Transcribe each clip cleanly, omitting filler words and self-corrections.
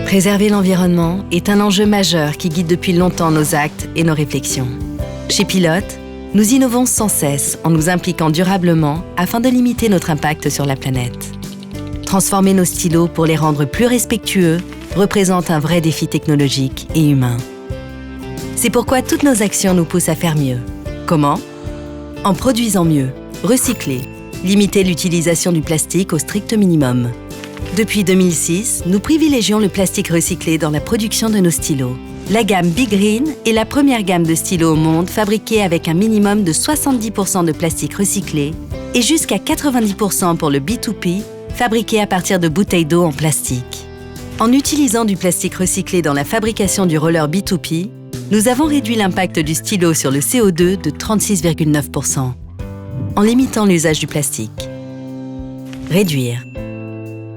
Préserver l'environnement est un enjeu majeur qui guide depuis longtemps nos actes et nos réflexions. Chez Pilote, nous innovons sans cesse en nous impliquant durablement afin de limiter notre impact sur la planète. Transformer nos stylos pour les rendre plus respectueux représente un vrai défi technologique et humain. C'est pourquoi toutes nos actions nous poussent à faire mieux. Comment ? En produisant mieux, recycler, limiter l'utilisation du plastique au strict minimum. Depuis 2006, nous privilégions le plastique recyclé dans la production de nos stylos. La gamme Big Green est la première gamme de stylos au monde fabriquée avec un minimum de 70% de plastique recyclé et jusqu'à 90% pour le B2P, fabriqué à partir de bouteilles d'eau en plastique. En utilisant du plastique recyclé dans la fabrication du roller B2P, nous avons réduit l'impact du stylo sur le CO2 de 36,9%, en limitant l'usage du plastique. Réduire.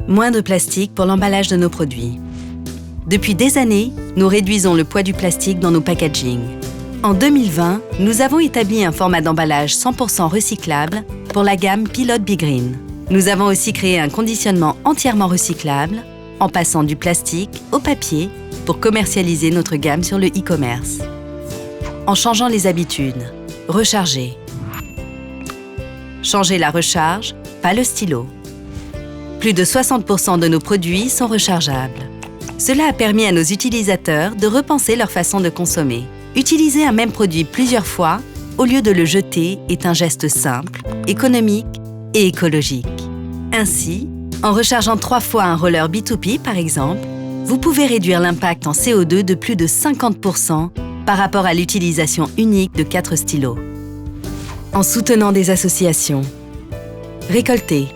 Moins de plastique pour l'emballage de nos produits. Depuis des années, nous réduisons le poids du plastique dans nos packagings. En 2020, nous avons établi un format d'emballage 100% recyclable pour la gamme Pilote Big Green. Nous avons aussi créé un conditionnement entièrement recyclable en passant du plastique au papier pour commercialiser notre gamme sur le e-commerce. En changeant les habitudes, recharger. Changer la recharge, pas le stylo. Plus de 60% de nos produits sont rechargeables. Cela a permis à nos utilisateurs de repenser leur façon de consommer. Utiliser un même produit plusieurs fois, au lieu de le jeter, est un geste simple, économique et écologique. Ainsi, en rechargeant 3 fois un roller B2P par exemple, vous pouvez réduire l'impact en CO2 de plus de 50% par rapport à l'utilisation unique de 4 stylos. En soutenant des associations, récolter,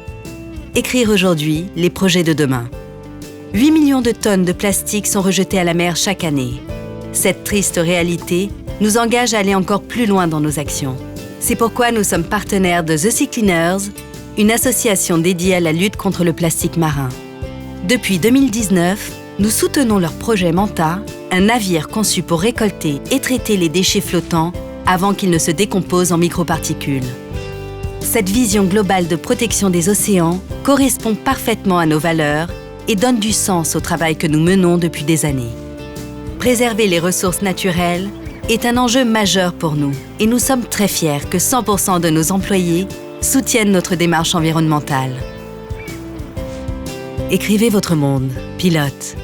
écrire aujourd'hui les projets de demain. 8 millions de tonnes de plastique sont rejetées à la mer chaque année. Cette triste réalité nous engage à aller encore plus loin dans nos actions. C'est pourquoi nous sommes partenaires de The Sea Cleaners, une association dédiée à la lutte contre le plastique marin. Depuis 2019, nous soutenons leur projet Manta, un navire conçu pour récolter et traiter les déchets flottants avant qu'ils ne se décomposent en microparticules. Cette vision globale de protection des océans correspond parfaitement à nos valeurs et donne du sens au travail que nous menons depuis des années. Préserver les ressources naturelles est un enjeu majeur pour nous et nous sommes très fiers que 100% de nos employés soutiennent notre démarche environnementale. Écrivez votre monde, Pilote.